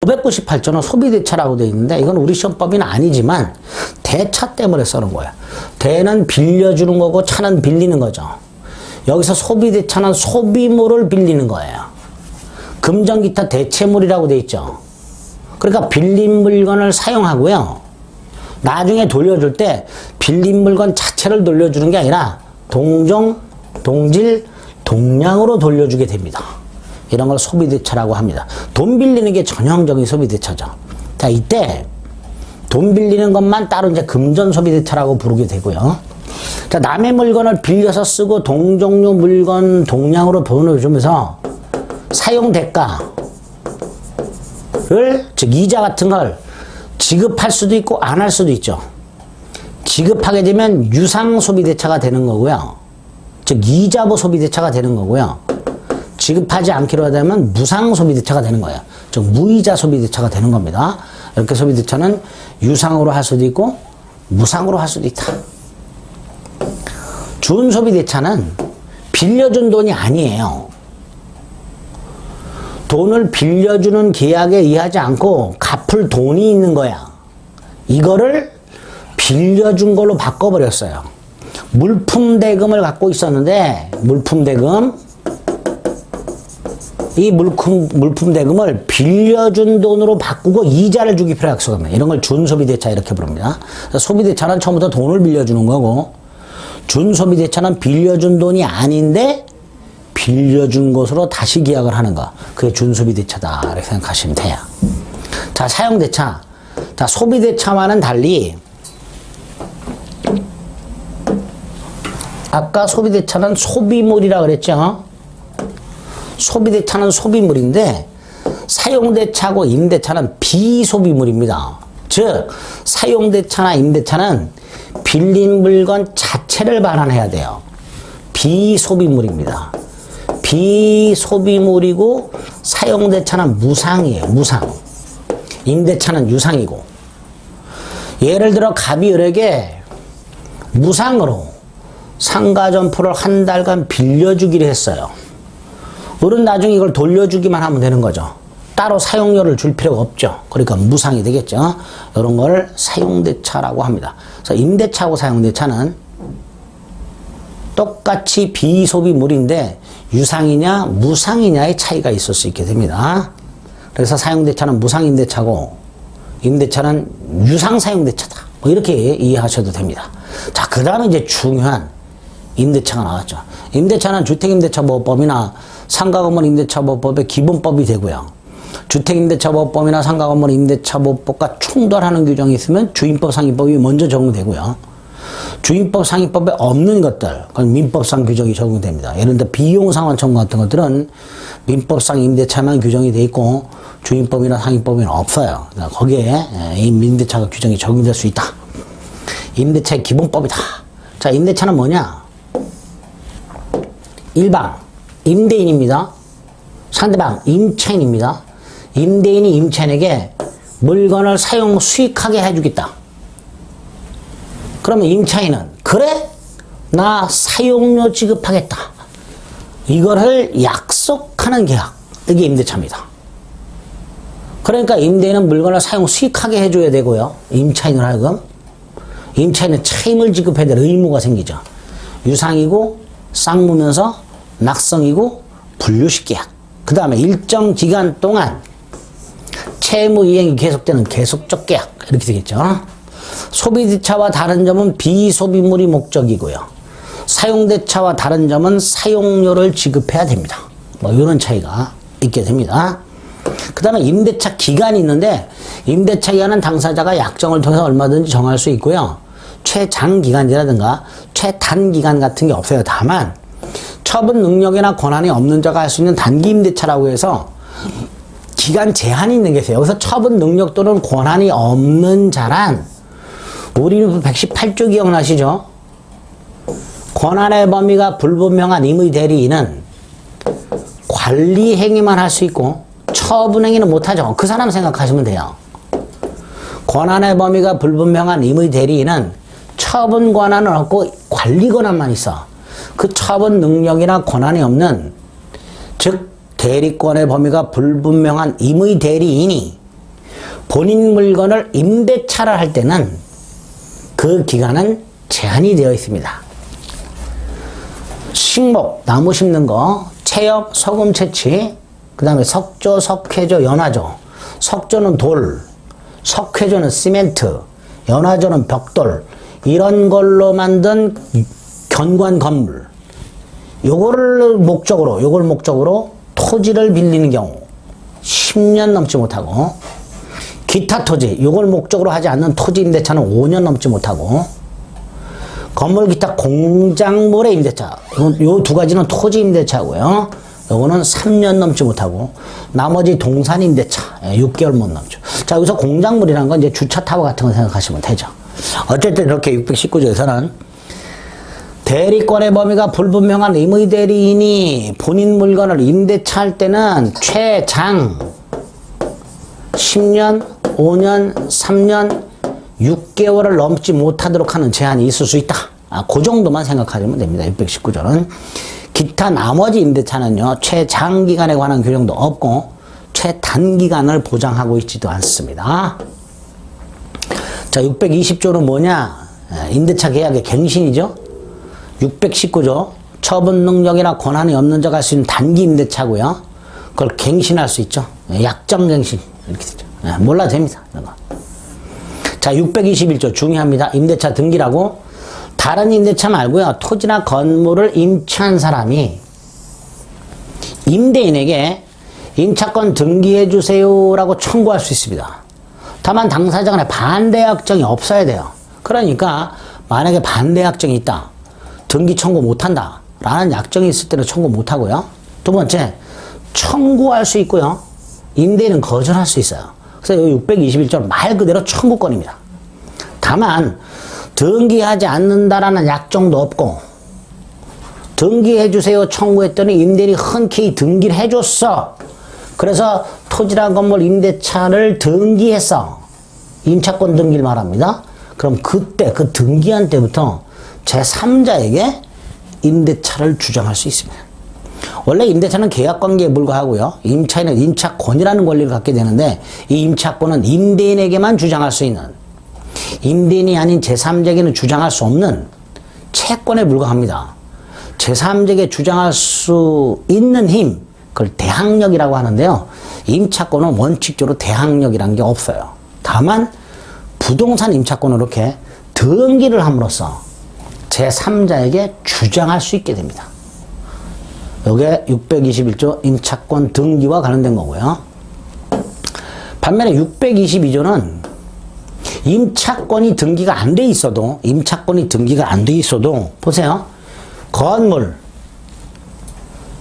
598조는 소비대차라고 되어 있는데 이건 우리 시험법에는 아니지만 대차 때문에 써는 거예요. 대는 빌려주는 거고 차는 빌리는 거죠. 여기서 소비대차는 소비물을 빌리는 거예요. 금전기타 대체물이라고 되어 있죠. 그러니까 빌린 물건을 사용하고요. 나중에 돌려줄 때 빌린 물건 자체를 돌려주는 게 아니라 동종, 동질, 동량으로 돌려주게 됩니다. 이런 걸 소비대차라고 합니다. 돈 빌리는 게 전형적인 소비대차죠. 자, 이때 돈 빌리는 것만 따로 이제 금전소비대차라고 부르게 되고요. 자, 남의 물건을 빌려서 쓰고 동종류 물건 동량으로 보내주면서 사용 대가를, 즉 이자 같은 걸 지급할 수도 있고 안 할 수도 있죠. 지급하게 되면 유상소비대차가 되는 거고요. 즉 이자부 소비대차가 되는 거고요. 지급하지 않기로 하면 무상소비대차가 되는 거예요. 즉 무이자 소비대차가 되는 겁니다. 이렇게 소비대차는 유상으로 할 수도 있고 무상으로 할 수도 있다. 준소비대차는 빌려준 돈이 아니에요. 돈을 빌려주는 계약에 의하지 않고 갚을 돈이 있는 거야. 이거를 빌려준 걸로 바꿔버렸어요. 물품대금을 갖고 있었는데 물품대금, 이 물품대금을 빌려준 돈으로 바꾸고 이자를 주기 필요 약속합니다. 이런 걸 준소비대차 이렇게 부릅니다. 소비대차는 처음부터 돈을 빌려주는 거고 준소비대차는 빌려준 돈이 아닌데 빌려준 것으로 다시 계약을 하는 거. 그게 준소비대차다 이렇게 생각하시면 돼요. 자, 사용대차. 자, 소비대차와는 달리 아까 소비대차는 소비물이라고 그랬죠. 소비대차는 소비물인데 사용대차하고 임대차는 비소비물입니다. 즉 사용대차나 임대차는 빌린 물건 자체를 반환해야 돼요. 비소비물입니다. 비소비물이고 사용대차는 무상이에요. 무상. 임대차는 유상이고. 예를 들어 갑이 을에게 무상으로 상가점포를 한 달간 빌려주기로 했어요. 을은 나중에 이걸 돌려주기만 하면 되는 거죠. 따로 사용료를 줄 필요가 없죠. 그러니까 무상이 되겠죠. 이런 걸 사용대차라고 합니다. 그래서 임대차하고 사용대차는 똑같이 비소비물인데 유상이냐 무상이냐의 차이가 있을 수 있게 됩니다. 그래서 사용대차는 무상임대차고 임대차는 유상사용대차다. 뭐 이렇게 이해하셔도 됩니다. 자, 그 다음에 이제 중요한 임대차가 나왔죠. 임대차는 주택임대차보호법이나 상가건물 임대차보호법의 기본법이 되고요. 주택임대차보호법이나 상가건물 임대차보호법과 충돌하는 규정이 있으면 주임법 상위법이 먼저 적용되고요. 주임법 상위법에 없는 것들, 그건 민법상 규정이 적용됩니다. 예를 들어 비용상환청 같은 것들은 민법상 임대차만 규정이 돼 있고 주임법이나 상위법에는 없어요. 그러니까 거기에 이 임대차가 규정이 적용될 수 있다. 임대차의 기본법이다. 자, 임대차는 뭐냐? 일방, 임대인입니다. 상대방, 임차인입니다. 임대인이 임차인에게 물건을 사용 수익하게 해주겠다. 그러면 임차인은 그래? 나 사용료 지급하겠다. 이거를 약속하는 계약. 이게 임대차입니다. 그러니까 임대인은 물건을 사용 수익하게 해줘야 되고요. 임차인을 하여금. 임차인은 차임을 지급해야 될 의무가 생기죠. 유상이고 쌍무면서 낙성이고 분류식 계약. 그 다음에 일정 기간 동안 채무 이행이 계속되는 계속적 계약. 이렇게 되겠죠. 소비대차와 다른 점은 비소비물이 목적이고요. 사용대차와 다른 점은 사용료를 지급해야 됩니다. 뭐 이런 차이가 있게 됩니다. 그 다음에 임대차 기간이 있는데 임대차 기간은 당사자가 약정을 통해서 얼마든지 정할 수 있고요. 최장기간이라든가 최단기간 같은 게 없어요. 다만 처분 능력이나 권한이 없는 자가 할 수 있는 단기 임대차라고 해서 기간 제한이 있는 게 있어요. 여기서 처분 능력 또는 권한이 없는 자란 우리 118조 기억나시죠? 권한의 범위가 불분명한 임의 대리인은 관리 행위만 할 수 있고 처분 행위는 못하죠. 그 사람 생각하시면 돼요. 권한의 범위가 불분명한 임의 대리인은 처분 권한은 없고 관리 권한만 있어. 그 처분 능력이나 권한이 없는, 즉 대리권의 범위가 불분명한 임의 대리인이 본인 물건을 임대차를 할 때는 그 기간은 제한이 되어 있습니다. 식목, 나무 심는 거, 체엽, 소금 채취, 그 다음에 석조, 석회조, 연화조. 석조는 돌, 석회조는 시멘트, 연화조는 벽돌, 이런 걸로 만든 견고한 건물. 요걸 목적으로 토지를 빌리는 경우 10년 넘지 못하고, 기타 토지, 요걸 목적으로 하지 않는 토지 임대차는 5년 넘지 못하고, 건물 기타 공작물의 임대차, 요 두 가지는 토지 임대차고요. 요거는 3년 넘지 못하고, 나머지 동산 임대차 6개월 못 넘죠. 자, 여기서 공작물이라는 건 이제 주차 타워 같은 거 생각하시면 되죠. 어쨌든 이렇게 619조에서는 대리권의 범위가 불분명한 임의 대리인이 본인 물건을 임대차 할 때는 최장 10년, 5년, 3년, 6개월을 넘지 못하도록 하는 제한이 있을 수 있다. 그 정도만 생각하시면 됩니다. 619조는. 기타 나머지 임대차는요, 최장기간에 관한 규정도 없고, 최단기간을 보장하고 있지도 않습니다. 자, 620조는 뭐냐? 임대차 계약의 갱신이죠. 619조, 처분 능력이나 권한이 없는 자가 할 수 있는 단기 임대차고요. 그걸 갱신할 수 있죠. 약정 갱신. 이렇게 되죠. 몰라도 됩니다. 자, 621조 중요합니다. 임대차 등기라고. 다른 임대차 말고요. 토지나 건물을 임차한 사람이 임대인에게 임차권 등기해 주세요라고 청구할 수 있습니다. 다만 당사자 간에 반대 약정이 없어야 돼요. 그러니까 만약에 반대 약정이 있다. 등기 청구 못한다. 라는 약정이 있을 때는 청구 못하고요. 두 번째, 청구할 수 있고요. 임대인은 거절할 수 있어요. 그래서 이 621조는 말 그대로 청구권입니다. 다만 등기하지 않는다라는 약정도 없고, 등기해 주세요 청구했더니 임대인이 흔쾌히 등기를 해줬어. 그래서 토지나 건물 임대차를 등기했어. 임차권 등기를 말합니다. 그럼 그때 그 등기한 때부터 제3자에게 임대차를 주장할 수 있습니다. 원래 임대차는 계약관계에 불과하고요. 임차인은 임차권이라는 권리를 갖게 되는데, 이 임차권은 임대인에게만 주장할 수 있는, 임대인이 아닌 제3자에게는 주장할 수 없는 채권에 불과합니다. 제3자에게 주장할 수 있는 힘, 그걸 대항력이라고 하는데요. 임차권은 원칙적으로 대항력이라는 게 없어요. 다만 부동산 임차권은 이렇게 등기를 함으로써 제3자에게 주장할 수 있게 됩니다. 이게 621조 임차권 등기와 관련된 거고요. 반면에 622조는 임차권이 등기가 안 돼 있어도, 보세요.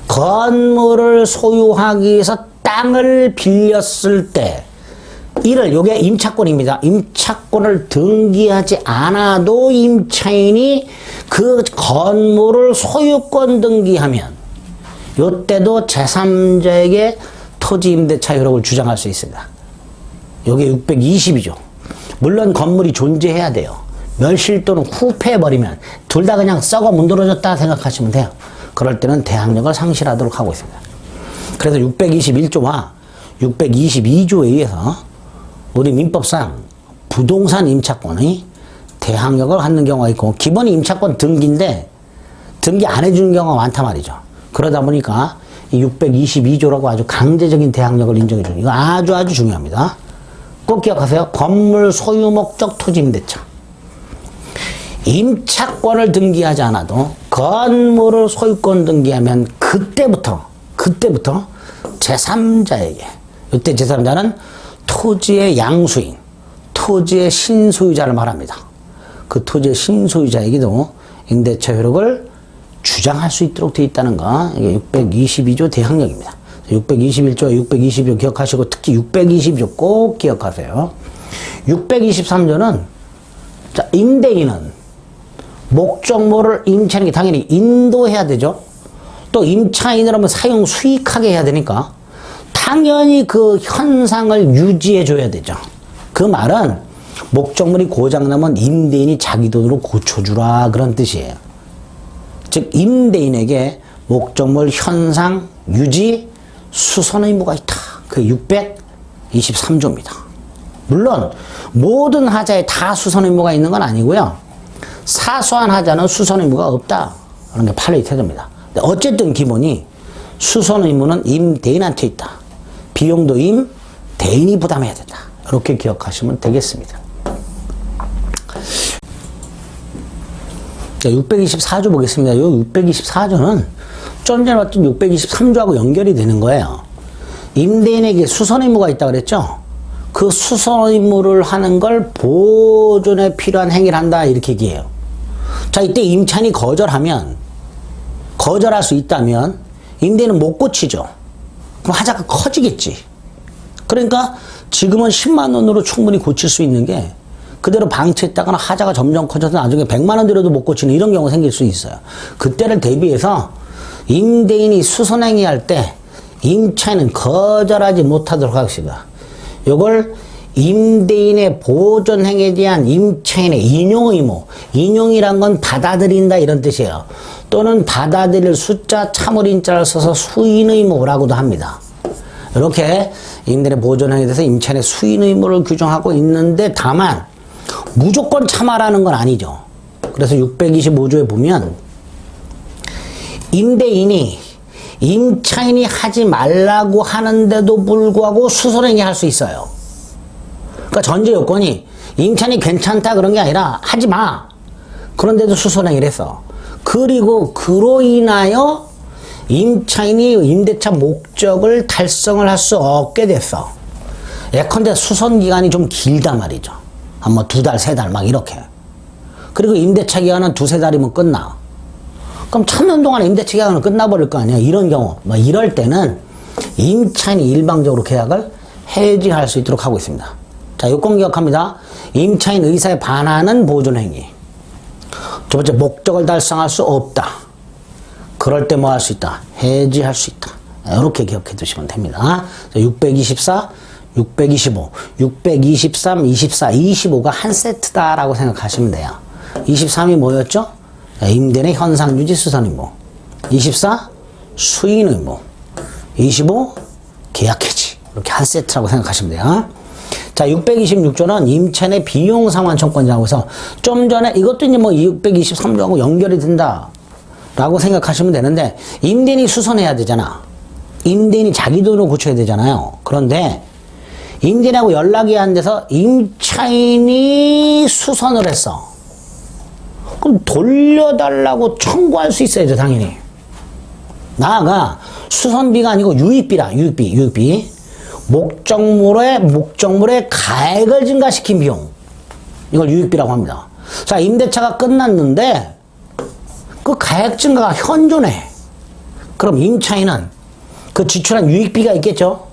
건물을 소유하기 위해서 땅을 빌렸을 때, 요게 임차권입니다. 임차권을 등기하지 않아도 임차인이 그 건물을 소유권 등기하면, 요때도 제3자에게 토지 임대차 효력을 주장할 수 있습니다. 요게 622조. 물론 건물이 존재해야 돼요. 멸실 또는 후패해버리면 둘 다 그냥 썩어 문드러졌다 생각하시면 돼요. 그럴 때는 대항력을 상실하도록 하고 있습니다. 그래서 621조와 622조에 의해서 우리 민법상 부동산 임차권이 대항력을 갖는 경우가 있고, 기본이 임차권 등기인데 등기 안 해주는 경우가 많단 말이죠. 그러다 보니까 이 622조라고 아주 강제적인 대항력을 인정해 주는, 이거 아주 중요합니다. 꼭 기억하세요. 건물 소유 목적 토지 임대차. 임차권을 등기하지 않아도 건물을 소유권 등기하면 그때부터 제3자에게, 이때 제3자는 토지의 양수인, 토지의 신소유자를 말합니다. 그 토지의 신소유자에게도 임대차 효력을 주장할 수 있도록 되어 있다는 거, 이게 622조 대항력입니다. 621조, 622조 기억하시고, 특히 622조 꼭 기억하세요. 623조는, 자, 임대인은 목적물을 임차인에게 당연히 인도해야 되죠. 또 임차인으로면 사용 수익하게 해야 되니까 당연히 그 현상을 유지해 줘야 되죠. 그 말은 목적물이 고장나면 임대인이 자기 돈으로 고쳐주라, 그런 뜻이에요. 즉 임대인에게 목적물 현상 유지 수선 의무가 있다. 그 623조입니다. 물론 모든 하자에 다 수선 의무가 있는 건 아니고요. 사소한 하자는 수선 의무가 없다. 그런 게 판례의 태도입니다. 어쨌든 기본이 수선 의무는 임대인한테 있다. 비용도 임대인이 부담해야 된다. 이렇게 기억하시면 되겠습니다. 624조 보겠습니다. 이 624조는 좀 전에 봤던 623조하고 연결이 되는 거예요. 임대인에게 수선 의무가 있다 그랬죠? 그 수선 의무를 하는 걸 보존에 필요한 행위를 한다 이렇게 얘기해요. 자, 이때 임차인이 거절할 수 있다면 임대인은 못 고치죠. 그럼 하자가 커지겠지. 그러니까 지금은 10만 원으로 충분히 고칠 수 있는 게 그대로 방치했다가는 하자가 점점 커져서 나중에 100만 원 들여도 못 고치는 이런 경우가 생길 수 있어요. 그때를 대비해서 임대인이 수선행위할 때 임차인은 거절하지 못하도록 하겠습니다. 요걸 임대인의 보존행위에 대한 임차인의 인용의무, 인용이란 건 받아들인다 이런 뜻이에요. 또는 받아들일 숫자 참을인자를 써서 수인의무라고도 합니다. 이렇게 임대인의 보존행위에 대해서 임차인의 수인의무를 규정하고 있는데 다만 무조건 참아라는 건 아니죠. 그래서 625조에 보면 임대인이 임차인이 하지 말라고 하는데도 불구하고 수선행위 할 수 있어요. 그러니까 전제 요건이 임차인이 괜찮다 그런 게 아니라 하지 마. 그런데도 수선행위를 했어. 그리고 그로 인하여 임차인이 임대차 목적을 달성을 할 수 없게 됐어. 예컨대 수선 기간이 좀 길단 말이죠. 한 뭐 2달, 3달 막 이렇게. 그리고 임대차 기간은 2-3달이면 끝나. 그럼 천년 동안 임대차 기간은 끝나버릴 거 아니야. 이런 경우, 뭐 이럴 때는 임차인이 일방적으로 계약을 해지할 수 있도록 하고 있습니다. 자, 요건 기억합니다. 임차인 의사에 반하는 보존행위. 두 번째, 목적을 달성할 수 없다. 그럴 때 뭐 할 수 있다? 해지할 수 있다. 이렇게 기억해 두시면 됩니다. 624, 625, 623, 24, 25가 한 세트다라고 생각하시면 돼요. 23이 뭐였죠? 임대인의 현상유지 수선의무. 24, 수인의무. 25, 계약해지. 이렇게 한 세트라고 생각하시면 돼요. 자, 626조는 임차인의 비용 상환 청구권이라고 해서 좀 전에 이것도 이제 뭐 623조하고 연결이 된다라고 생각하시면 되는데 임대인이 수선해야 되잖아. 임대인이 자기 돈으로 고쳐야 되잖아요. 그런데 임대인하고 연락이 안 돼서 임차인이 수선을 했어. 그럼 돌려달라고 청구할 수 있어야죠, 당연히. 나아가 수선비가 아니고 유익비라, 유익비. 목적물의 가액을 증가시킨 비용. 이걸 유익비라고 합니다. 자, 임대차가 끝났는데 그 가액 증가가 현존해. 그럼 임차인은 그 지출한 유익비가 있겠죠?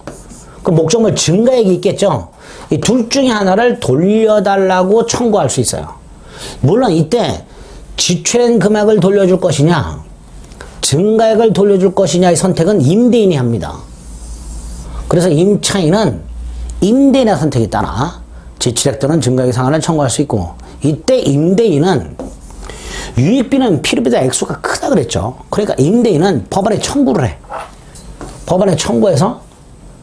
그 목적물 증가액이 있겠죠? 이 둘 중에 하나를 돌려달라고 청구할 수 있어요. 물론 이때 지출한 금액을 돌려줄 것이냐, 증가액을 돌려줄 것이냐의 선택은 임대인이 합니다. 그래서 임차인은 임대인의 선택에 따라 지출액 또는 증가액 상한을 청구할 수 있고, 이때 임대인은 유익비는 필요비다 액수가 크다 그랬죠. 그러니까 임대인은 법원에 청구를 해. 법원에 청구해서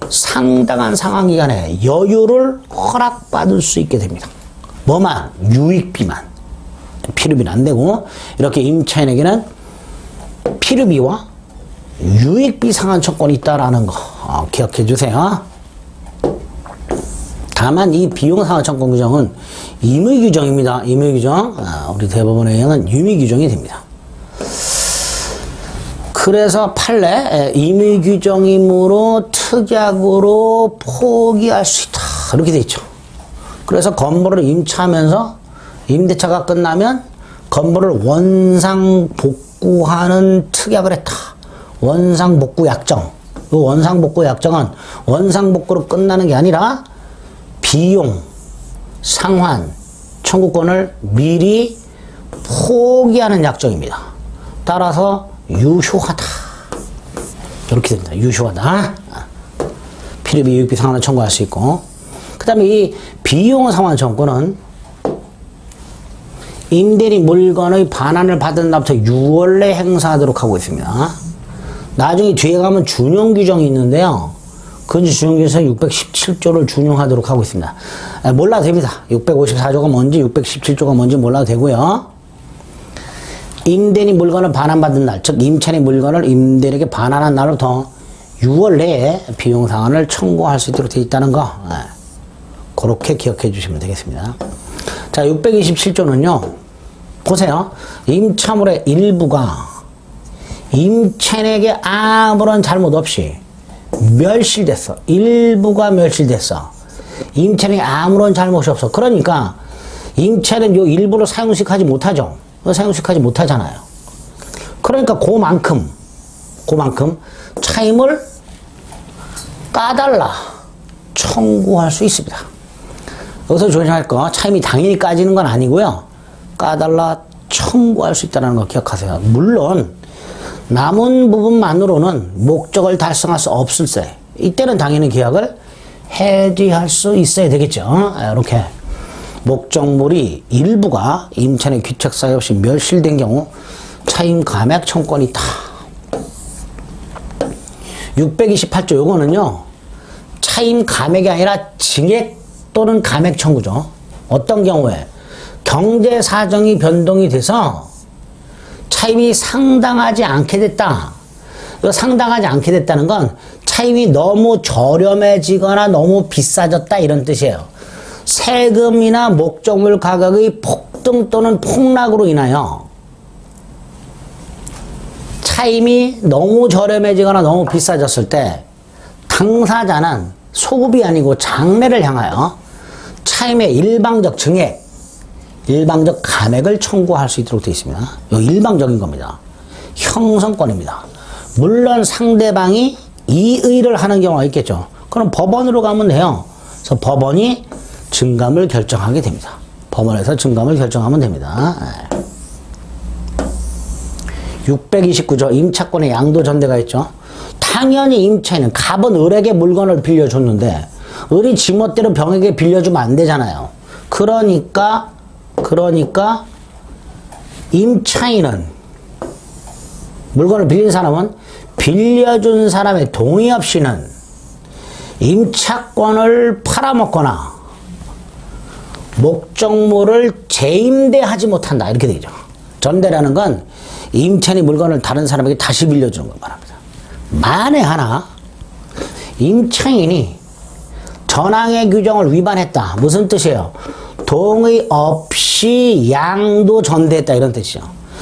상당한 상환 기간에 여유를 허락받을 수 있게 됩니다. 뭐만? 유익비만. 필요비는 안 되고, 이렇게 임차인에게는 필요비와 유익비 상환 청구권이 있다라는 거 기억해 주세요. 다만 이 비용 상환 청구권 규정은 임의 규정입니다. 임의 규정. 우리 대법원에 의하면 임의 규정이 됩니다. 그래서 판례 임의 규정이므로 특약으로 포기할 수 있다. 이렇게 돼 있죠. 그래서 건물을 임차하면서 임대차가 끝나면 건물을 원상 복구하는 특약을 했다. 원상 복구 약정. 이 원상 복구 약정은 원상 복구로 끝나는 게 아니라 비용, 상환, 청구권을 미리 포기하는 약정입니다. 따라서 유효하다. 이렇게 됩니다. 유효하다. 필요비, 유익비 상환을 청구할 수 있고, 그 다음에 이 비용 상환 청구는 임대인이 물건의 반환을 받은 날부터 6월 내 행사하도록 하고 있습니다. 나중에 뒤에 가면 준용 규정이 있는데요. 그 근시중개에서 617조를 준용하도록 하고 있습니다. 몰라도 됩니다. 654조가 뭔지 617조가 뭔지 몰라도 되고요. 임대인이 물건을 반환받은 날, 즉 임차인이 물건을 임대인에게 반환한 날부터 6월 내에 비용상환을 청구할 수 있도록 되어 있다는 거, 그렇게 기억해 주시면 되겠습니다. 자, 627조는요. 보세요. 임차물의 일부가 임차인에게 아무런 잘못 없이 멸실됐어. 일부가 멸실됐어. 임차인에게 아무런 잘못이 없어. 그러니까 임차인은 요 일부를 사용식하지 못하죠. 사용식하지 못하잖아요. 그러니까 그만큼 차임을 까달라 청구할 수 있습니다. 여기서 조심할 거, 차임이 당연히 까지는 건 아니고요. 까달라 청구할 수 있다는 거 기억하세요. 물론 남은 부분만으로는 목적을 달성할 수 없을 때, 이때는 당연히 계약을 해지할 수 있어야 되겠죠. 이렇게 목적물이 일부가 임차인의 귀책 사유 없이 멸실된 경우 차임 감액 청구권이 있다. 628조 요거는요. 차임 감액이 아니라 증액 또는 감액 청구죠. 어떤 경우에 경제 사정이 변동이 돼서 차임이 상당하지 않게 됐다. 상당하지 않게 됐다는 건 차임이 너무 저렴해지거나 너무 비싸졌다 이런 뜻이에요. 세금이나 목적물 가격의 폭등 또는 폭락으로 인하여 차임이 너무 저렴해지거나 너무 비싸졌을 때 당사자는 소급이 아니고 장래를 향하여 차임의 일방적 증액, 일방적 감액을 청구할 수 있도록 되어 있습니다. 이 일방적인 겁니다. 형성권입니다. 물론 상대방이 이의를 하는 경우가 있겠죠. 그럼 법원으로 가면 돼요. 그래서 법원이 증감을 결정하게 됩니다. 법원에서 증감을 결정하면 됩니다. 629조 임차권의 양도전대가 있죠. 당연히 임차인은 갑은 을에게 물건을 빌려줬는데 을이 지멋대로 병에게 빌려주면 안 되잖아요. 그러니까 임차인은, 물건을 빌린 사람은 빌려준 사람의 동의 없이는 임차권을 팔아먹거나 목적물을 재임대하지 못한다. 이렇게 되죠. 전대라는 건 임차인이 물건을 다른 사람에게 다시 빌려주는 걸 말합니다. 만에 하나 임차인이 전항의 규정을 위반했다. 무슨 뜻이에요? 동의 없이 양도 전대했다 이런 뜻이죠.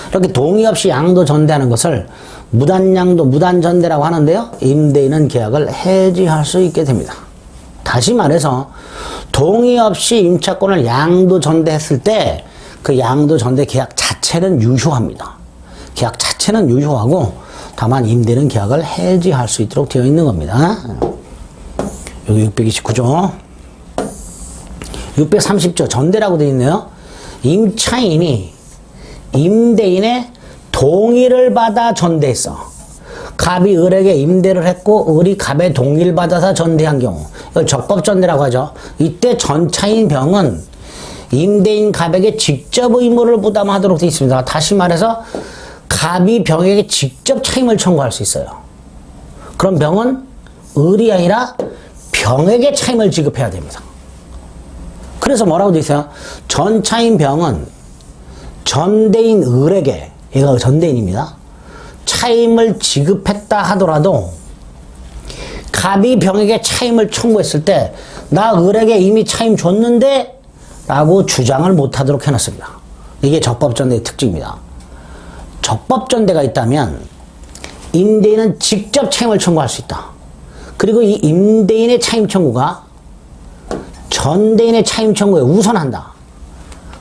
이렇게 동의 없이 양도 전대하는 것을 무단양도, 무단전대라고 하는데요. 임대인은 계약을 해지할 수 있게 됩니다. 다시 말해서 동의 없이 임차권을 양도 전대했을 때 그 양도 전대 계약 자체는 유효합니다. 계약 자체는 유효하고 다만 임대인은 계약을 해지할 수 있도록 되어 있는 겁니다. 여기 629조. 630조 전대라고 되어 있네요. 임차인이 임대인의 동의를 받아 전대했어. 갑이 을에게 임대를 했고 을이 갑의 동의를 받아서 전대한 경우, 이걸 적법전대라고 하죠. 이때 전차인 병은 임대인 갑에게 직접 의무를 부담하도록 되어 있습니다. 다시 말해서 갑이 병에게 직접 차임을 청구할 수 있어요. 그럼 병은 을이 아니라 병에게 차임을 지급해야 됩니다. 그래서 뭐라고 되어 있어요? 전차인 병은 전대인 을에게, 얘가 전대인입니다. 차임을 지급했다 하더라도 갑이 병에게 차임을 청구했을 때 나 을에게 이미 차임 줬는데 라고 주장을 못하도록 해놨습니다. 이게 적법전대의 특징입니다. 적법전대가 있다면 임대인은 직접 차임을 청구할 수 있다. 그리고 이 임대인의 차임 청구가 전대인의 차임 청구에 우선한다.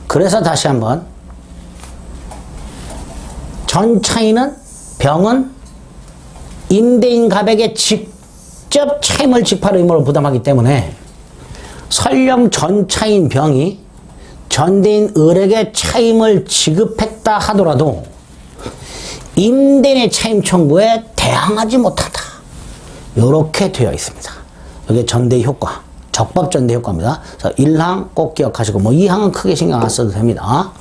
그래서 다시 한번 전차인은 병은 임대인 갑에게 직접 차임을 지급할 의무를 부담하기 때문에 설령 전차인 병이 전대인 을에게 차임을 지급했다 하더라도 임대인의 차임 청구에 대항하지 못한다. 이렇게 되어 있습니다. 이게 전대 효과, 적법 전대 효과입니다. 그래서 1항 꼭 기억하시고 2항은 크게 신경 안 써도 됩니다.